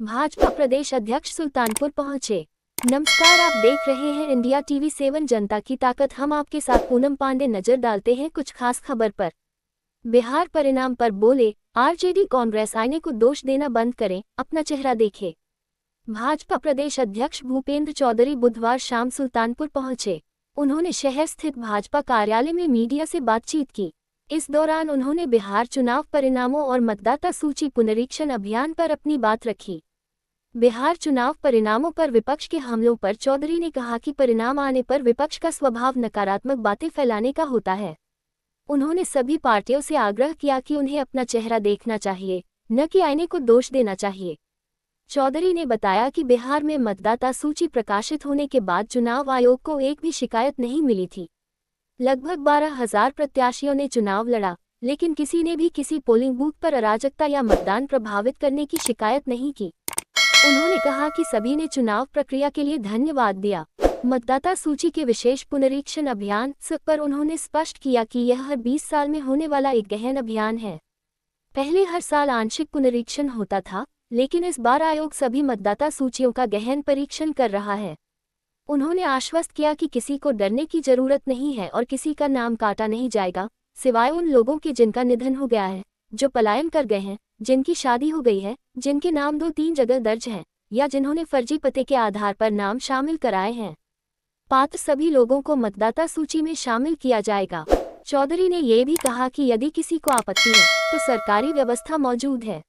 भाजपा प्रदेश अध्यक्ष सुल्तानपुर पहुंचे। नमस्कार, आप देख रहे हैं इंडिया टीवी 7 जनता की ताकत। हम आपके साथ पूनम पांडे नजर डालते हैं कुछ खास खबर पर। बिहार परिणाम पर बोले, आरजेडी कांग्रेस आईने को दोष देना बंद करें, अपना चेहरा देखे। भाजपा प्रदेश अध्यक्ष भूपेंद्र चौधरी बुधवार शाम सुल्तानपुर पहुंचे। उन्होंने शहर स्थित भाजपा कार्यालय में मीडिया से बातचीत की। इस दौरान उन्होंने बिहार चुनाव परिणामों और मतदाता सूची पुनरीक्षण अभियान पर अपनी बात रखी। बिहार चुनाव परिणामों पर विपक्ष के हमलों पर चौधरी ने कहा कि परिणाम आने पर विपक्ष का स्वभाव नकारात्मक बातें फैलाने का होता है। उन्होंने सभी पार्टियों से आग्रह किया कि उन्हें अपना चेहरा देखना चाहिए, न कि आईने को दोष देना चाहिए। चौधरी ने बताया कि बिहार में मतदाता सूची प्रकाशित होने के बाद चुनाव आयोग को एक भी शिकायत नहीं मिली थी। लगभग 12,000 प्रत्याशियों ने चुनाव लड़ा, लेकिन किसी ने भी किसी पोलिंग बूथ पर अराजकता या मतदान प्रभावित करने की शिकायत नहीं की। उन्होंने कहा कि सभी ने चुनाव प्रक्रिया के लिए धन्यवाद दिया। मतदाता सूची के विशेष पुनरीक्षण अभियान पर उन्होंने स्पष्ट किया कि यह हर 20 साल में होने वाला एक गहन अभियान है। पहले हर साल आंशिक पुनरीक्षण होता था, लेकिन इस बार आयोग सभी मतदाता सूचियों का गहन परीक्षण कर रहा है। उन्होंने आश्वस्त किया कि किसी को डरने की जरूरत नहीं है और किसी का नाम काटा नहीं जाएगा, सिवाय उन लोगों के जिनका निधन हो गया है, जो पलायन कर गए हैं, जिनकी शादी हो गई है, जिनके नाम 2-3 जगह दर्ज हैं, या जिन्होंने फर्जी पते के आधार पर नाम शामिल कराए हैं। पात्र सभी लोगों को मतदाता सूची में शामिल किया जाएगा। चौधरी ने ये भी कहा कि यदि किसी को आपत्ति है, तो सरकारी व्यवस्था मौजूद है।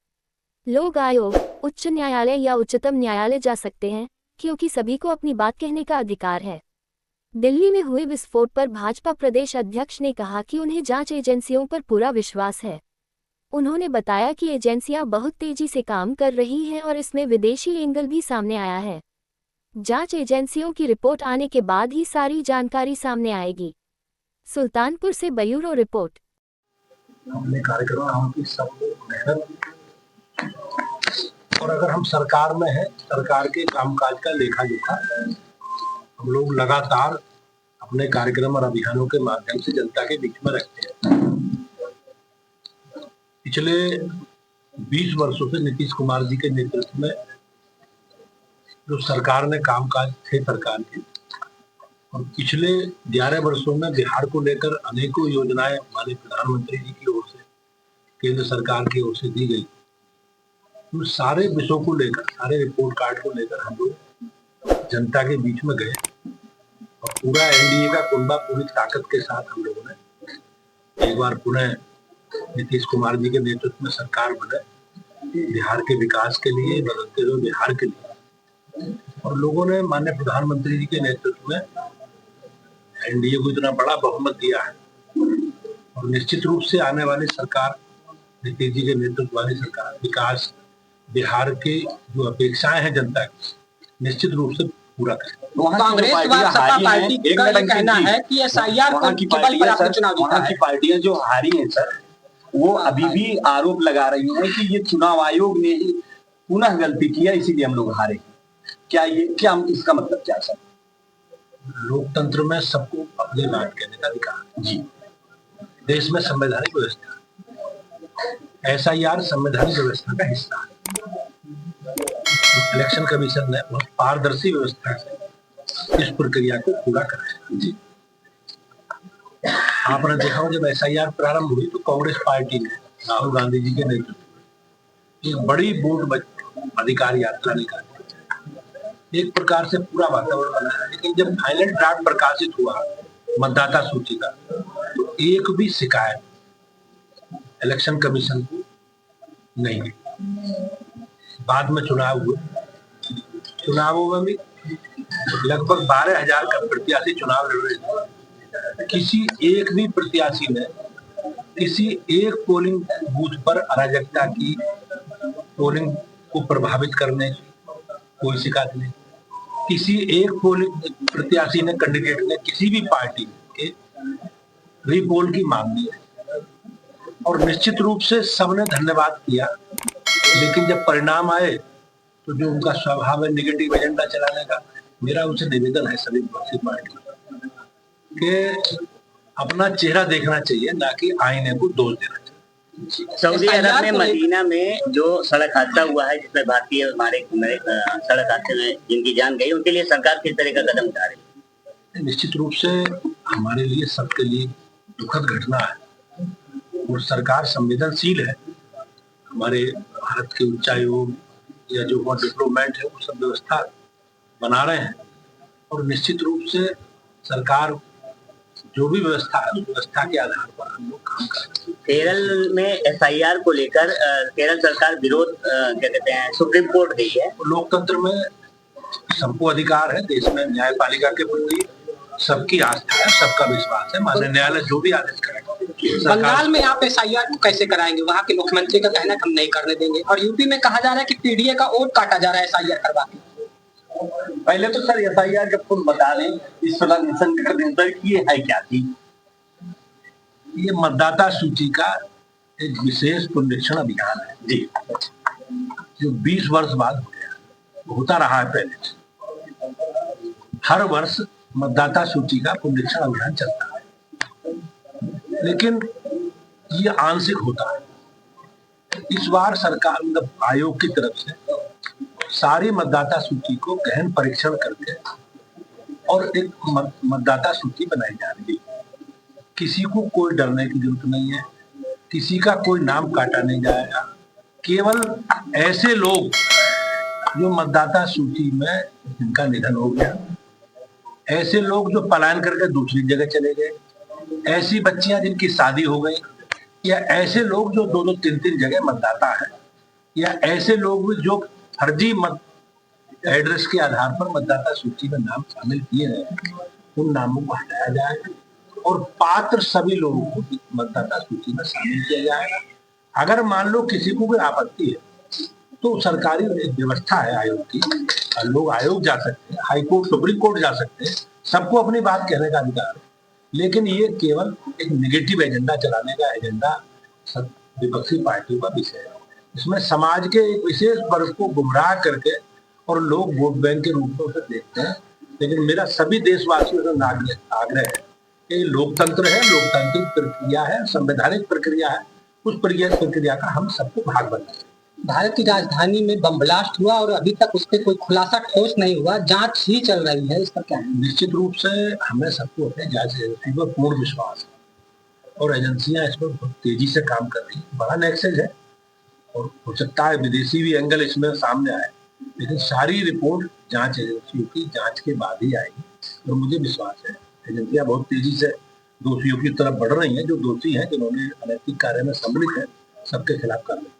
लोग आयोग, उच्च न्यायालय या उच्चतम न्यायालय जा सकते हैं, क्योंकि सभी को अपनी बात कहने का अधिकार है। दिल्ली में हुए विस्फोट पर भाजपा प्रदेश अध्यक्ष ने कहा कि उन्हें जांच एजेंसियों पर पूरा विश्वास है। उन्होंने बताया कि एजेंसियां बहुत तेजी से काम कर रही हैं और इसमें विदेशी एंगल भी सामने आया है। जांच एजेंसियों की रिपोर्ट आने के बाद ही सारी जानकारी सामने आएगी। सुल्तानपुर से ब्यूरो रिपोर्ट। हमने कार्यकर्ताओं की सब मेहनत, और अगर हम सरकार में हैं, सरकार के कामकाज का लेखा जोखा हम लोग लगातार अपने कार्यक्रम और अभियानों के माध्यम से जनता के बीच में रखते हैं। पिछले 20 वर्षों से नीतीश कुमार जी के नेतृत्व में जो सरकार ने कामकाज थे सरकार के, और पिछले 11 वर्षों में बिहार को लेकर अनेकों योजनाएं हमारे प्रधानमंत्री जी की ओर से, केंद्र सरकार की ओर से दी गई। तो सारे विषयों को लेकर, सारे रिपोर्ट कार्ड को लेकर हम लोग जनता के बीच में गए और पूरा एनडीए का कुंबा पूरी ताकत के साथ हम लोगों ने एक बार पुनः नीतीश कुमार जी के नेतृत्व में सरकार बने, बिहार के विकास के लिए, बदलते हुए बिहार के लिए। और लोगों ने माननीय प्रधानमंत्री जी के नेतृत्व में एनडीए को इतना बड़ा बहुमत दिया है, और निश्चित रूप से आने वाली सरकार, नीतीश जी के नेतृत्व वाली सरकार, विकास बिहार की जो अपेक्षाएं हैं जनता की, निश्चित रूप से पूरा करेगी। कांग्रेस सपा पार्टी का ये कहना है कि एसआईआर के बल पर आपने चुनाव जीता है। पार्टियां जो हारी हैं सर, वो अभी भी आरोप लगा रही हैं कि ये चुनाव आयोग ने ही पुनः गलती किया, इसीलिए हम लोग हारे। क्या इसका मतलब क्या सर? लोकतंत्र में सबको अपनी बात कहने का अधिकार जी। देश में संवैधानिक व्यवस्था, एसआईआर संवैधानिक व्यवस्था का हिस्सा है। इलेक्शन कमीशन ने बहुत पारदर्शी व्यवस्था से इस प्रक्रिया को पूरा कराया जी। आपने देखा हो, जब एसआईआर प्रारंभ हुई तो कांग्रेस पार्टी ने राहुल गांधी जी के नेतृत्व में एक बड़ी वोट अधिकार यात्रा निकाली, एक प्रकार से पूरा वातावरण बनाया। लेकिन जब फाइनल ड्राफ्ट प्रकाशित हुआ मतदाता सूची का, तो एक भी शिकायत इलेक्शन कमीशन को नहीं हुई। बाद में चुनाव हुए, चुनावों में भी लगभग 12,000 का प्रत्याशी चुनाव लड़ रहे थे। किसी एक भी प्रत्याशी ने किसी एक पोलिंग बूथ पर अराजकता की, पोलिंग को प्रभावित करने की कोई शिकायत नहीं। किसी एक पोलिंग प्रत्याशी ने, कैंडिडेट ने किसी भी पार्टी के रीपोल की मांग की है, और निश्चित रूप से सबने धन्यवाद किया। लेकिन जब परिणाम आए तो जो उनका स्वभाव है नेगेटिव एजेंडा चलाने का, मेरा उनसे निवेदन है सभी विपक्षी पार्टी के अपना चेहरा देखना चाहिए, ना कि आईने को दोष देना चाहिए। सऊदी अरब में SIR को लेकर- मदीना में जो सड़क हादसा हुआ है जिसमें भारतीय हमारे सड़क हादसे में जिनकी जान गई, उनके लिए सरकार किस तरह का कदम उठा रही है? निश्चित रूप से हमारे लिए, सबके लिए दुखद घटना है और सरकार संवेदनशील है। हमारे भारत के उच्चायोग या जो वहाँ डिप्लोमेट है वो सब व्यवस्था बना रहे हैं और निश्चित रूप से सरकार जो भी व्यवस्था है उस व्यवस्था के आधार पर हम लोग काम कर रहे हैं। केरल में SIR को लेकर केरल सरकार विरोध क्या कहते हैं सुप्रीम कोर्ट गई है। लोकतंत्र में सबको अधिकार है, देश में न्यायपालिका के प्रति सबकी आस्था है, सबका विश्वास है। माननीय न्यायालय जो भी आदेश करेगा। बंगाल में आप SIR को कैसे कराएंगे? वहाँ के मुख्यमंत्री का कहना है हम नहीं करने देंगे, और यूपी में कहा जा रहा है कि PDA का वोट काटा जा रहा है SIR करवा के। पहले तो सर SIR जब तुम बता दें इस एक्सप्लेनेशन कर दें सर कि ये है क्या थी। ये मतदाता सूची का एक विशेष पुनरीक्षण अभियान है जी, जो 20 वर्ष बाद हो गया, होता रहा है पहले से। हर वर्ष मतदाता सूची का पुनरीक्षण अभियान चलता है, लेकिन ये आंशिक होता है। इस बार सरकार मतलब आयोग की तरफ से सारी मतदाता सूची को गहन परीक्षण करके और एक मतदाता सूची बनाई जा रही है। किसी को कोई डरने की जरूरत नहीं है, किसी का कोई नाम काटा नहीं जाएगा। केवल ऐसे लोग जो मतदाता सूची में जिनका निधन हो गया, ऐसे लोग जो पलायन करके दूसरी जगह चले गए, ऐसी बच्चियां जिनकी शादी हो गई, या ऐसे लोग जो 2-2, 3-3 जगह मतदाता है, या ऐसे लोग जो फर्जी मत एड्रेस के आधार पर मतदाता सूची में नाम शामिल किए गए, उन नामों को हटाया जाएगा और पात्र सभी लोगों को मतदाता सूची में शामिल किया जाएगा। अगर मान लो किसी को भी आपत्ति है तो सरकारी एक व्यवस्था है आयोग की, लोग आयोग जा सकते हैं, हाई कोर्ट, सुप्रीम कोर्ट जा सकते हैं, सबको अपनी बात कहने का अधिकार है। लेकिन ये केवल एक नेगेटिव एजेंडा चलाने का एजेंडा विपक्षी पार्टियों का विषय है। इसमें समाज के एक विशेष वर्ग को गुमराह करके और लोग वोट बैंक के रूप में उसे देखते हैं। लेकिन मेरा सभी देशवासियों से आग्रह है कि लोकतंत्र है, लोकतांत्रिक प्रक्रिया है, संवैधानिक प्रक्रिया है, उस प्रक्रिया का हम सबको भाग बनाए। भारत की राजधानी में बम ब्लास्ट हुआ और अभी तक उस पर कोई खुलासा ठोस नहीं हुआ, जांच ही चल रही है, इसका क्या है? निश्चित रूप से हमें सबको अपने जांच एजेंसी पर पूर्ण विश्वास है और एजेंसियां इस पर बहुत तेजी से काम कर रही है। बड़ा नेक्सेज है और हो सकता है विदेशी भी एंगल इसमें सामने आए, लेकिन सारी रिपोर्ट जांच एजेंसियों की जांच के बाद ही आएगी और मुझे विश्वास है एजेंसियां बहुत तेजी से दोषियों की तरफ बढ़ रही हैं। जो दोषी हैं, जिन्होंने अनैतिक कार्य में सम्मिलित है, सबके खिलाफ कार्रवाई